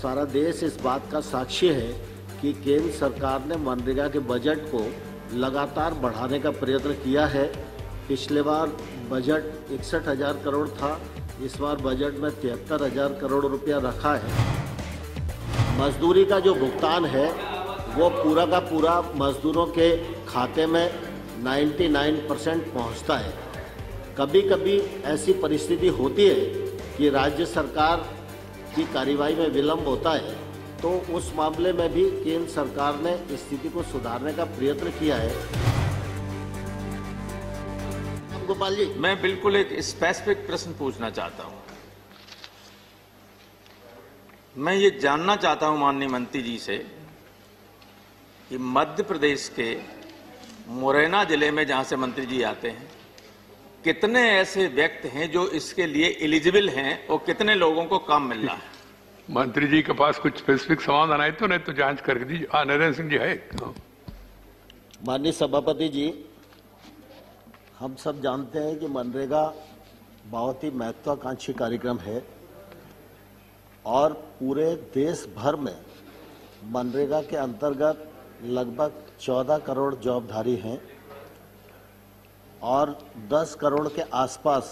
सारा देश इस बात का साक्षी है कि केंद्र सरकार ने मनरेगा के बजट को लगातार बढ़ाने का प्रयत्न किया है। पिछले बार बजट 61,000 करोड़ था, इस बार बजट में 73,000 करोड़ रुपया रखा है। मजदूरी का जो भुगतान है वो पूरा का पूरा मजदूरों के खाते में 99% पहुंचता है। कभी कभी ऐसी परिस्थिति होती है कि राज्य सरकार की कार्रवाई में विलंब होता है, तो उस मामले में भी केंद्र सरकार ने स्थिति को सुधारने का प्रयत्न किया है। गोपाल जी, मैं बिल्कुल एक स्पेसिफिक प्रश्न पूछना चाहता हूं। मैं ये जानना चाहता हूं माननीय मंत्री जी से कि मध्य प्रदेश के मुरैना जिले में, जहां से मंत्री जी आते हैं, कितने ऐसे व्यक्ति हैं जो इसके लिए एलिजिबल हैं और कितने लोगों को काम मिल रहा है? मंत्री जी के पास कुछ स्पेसिफिक समाधान आए तो नहीं तो जांच करके दीजिए। नरेंद्र सिंह जी है। माननीय सभापति जी, हम सब जानते हैं कि मनरेगा बहुत ही महत्वाकांक्षी कार्यक्रम है और पूरे देश भर में मनरेगा के अंतर्गत लगभग 14 करोड़ जॉबधारी हैं और 10 करोड़ के आसपास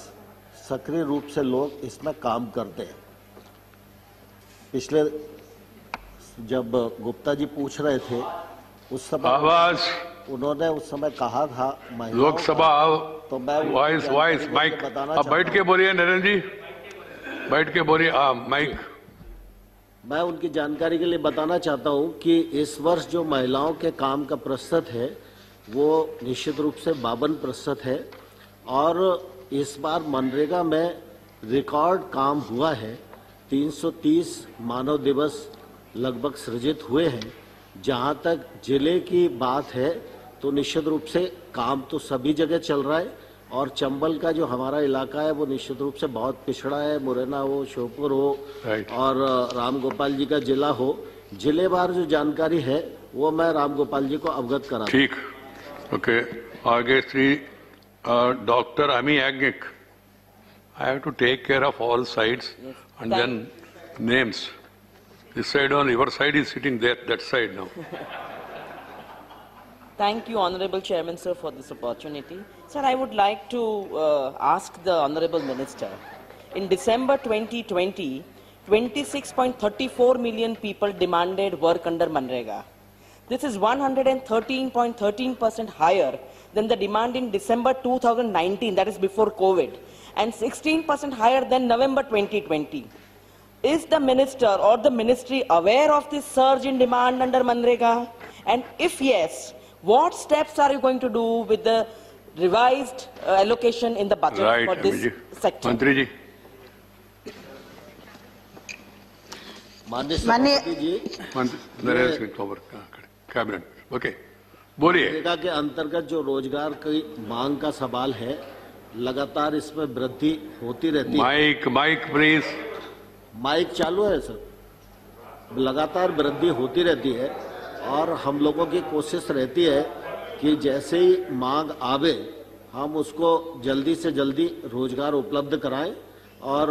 सक्रिय रूप से लोग इसमें काम करते हैं। पिछले जब गुप्ता जी पूछ रहे थे उस समय उन्होंने उस समय कहा था लोकसभा, तो मैं वॉइस माइक, अब बैठ के बोलिए नरेंद्र जी, बैठ के बोलिए। माइक। मैं उनकी जानकारी के लिए बताना चाहता हूं कि इस वर्ष जो महिलाओं के काम का प्रतिशत है वो निश्चित रूप से 52% है और इस बार मनरेगा में रिकॉर्ड काम हुआ है। 330 मानव दिवस लगभग सृजित हुए हैं। जहां तक जिले की बात है तो निश्चित रूप से काम तो सभी जगह चल रहा है और चंबल का जो हमारा इलाका है वो निश्चित रूप से बहुत पिछड़ा है। मुरैना हो, श्योपुर हो और रामगोपाल जी का जिला हो, जिलेवार जो जानकारी है वो मैं रामगोपाल जी को अवगत करा। ठीक, ओके। आगे श्री डॉक्टर अमी याज्ञिक। I have to take care of all sides and then names. This side on your side is sitting there, that side now. Thank you, Honorable Chairman, sir, for this opportunity. Sir, I would like to ask the Honorable Minister. In December 2020, 26.34 million people demanded work under Manrega. This is 113.13% higher than the demand in December 2019, that is before COVID, and 16% higher than November 2020. Is the minister or the ministry aware of this surge in demand under Manrega? And if yes, what steps are you going to do with the revised allocation in the budget for this sector? Mantri ji. माननीय जी, Narendra Singh Tomar cabinet, okay, बोलिए। मनरेगा के अंतर्गत जो रोजगार की मांग का सवाल है, लगातार इसमें वृद्धि होती रहती है। Mic please. माइक चालू है सर। लगातार वृद्धि होती रहती है और हम लोगों की कोशिश रहती है कि जैसे ही मांग आवे हम उसको जल्दी से जल्दी रोजगार उपलब्ध कराएं और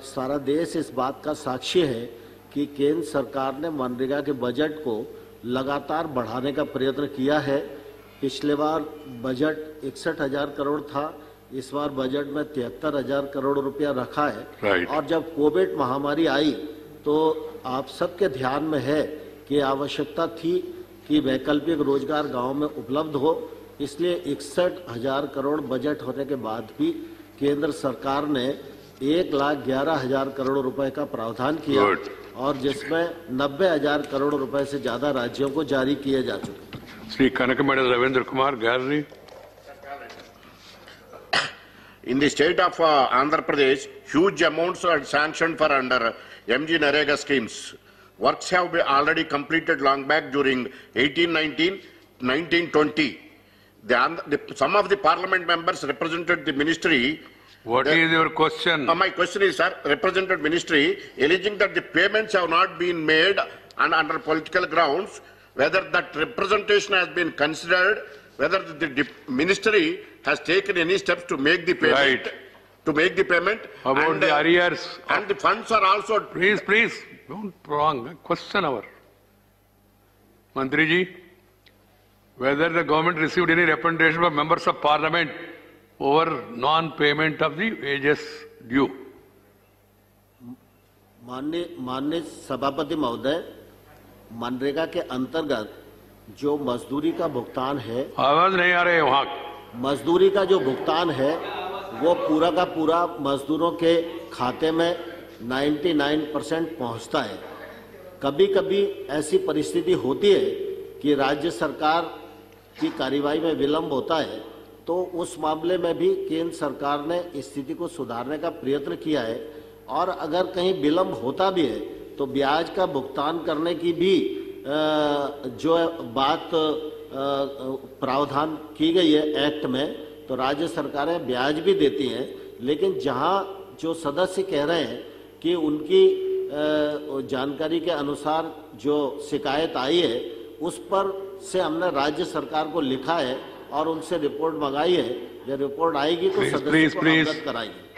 सारा देश इस बात का साक्षी है कि केंद्र सरकार ने मनरेगा के बजट को लगातार बढ़ाने का प्रयत्न किया है। पिछले बार बजट 61,000 करोड़ था, इस बार बजट में 73,000 करोड़ रुपया रखा है। और जब कोविड महामारी आई तो आप सबके ध्यान में है कि आवश्यकता थी कि वैकल्पिक रोजगार गांव में उपलब्ध हो, इसलिए 61,000 करोड़ बजट होने के बाद भी केंद्र सरकार ने 1,11,000 करोड़ रुपए का प्रावधान किया और जिसमें 90,000 करोड़ रुपए से ज्यादा राज्यों को जारी किए जा चुके। श्री कनकमेडल Ravindra Kumar gallery. In the state of Andhra Pradesh, huge amounts are sanctioned for under MG Narega schemes. Works have been already completed long back during 1819, 1920. Some of the parliament members represented the ministry. What is your question? My question is, sir, represented ministry alleging that the payments have not been made and under political grounds, whether that representation has been considered, whether the ministry has taken any steps to make the payment. Right. To make the payment. About the arrears. And the funds are also. Please. Don't prolong. Question hour. Mantri ji, whether the government received any representation from members of parliament over non-payment of the wages due. माननीय सभापति महोदय, मनरेगा के अंतर्गत जो मजदूरी का भुगतान है, आवाज नहीं आ रही है वहां। मजदूरी का जो भुगतान है वो पूरा का पूरा मजदूरों के खाते में 99% पहुंचता है। कभी कभी ऐसी परिस्थिति होती है कि राज्य सरकार की कार्यवाही में विलंब होता है, तो उस मामले में भी केंद्र सरकार ने स्थिति को सुधारने का प्रयत्न किया है, और अगर कहीं विलंब होता भी है तो ब्याज का भुगतान करने की भी जो बात प्रावधान की गई है एक्ट में, तो राज्य सरकारें ब्याज भी देती हैं। लेकिन जहां जो सदस्य कह रहे हैं कि उनकी जानकारी के अनुसार जो शिकायत आई है उस पर से हमने राज्य सरकार को लिखा है और उनसे रिपोर्ट मंगाई है। जब रिपोर्ट आएगी तो सदस्य को अवगत कराएंगे।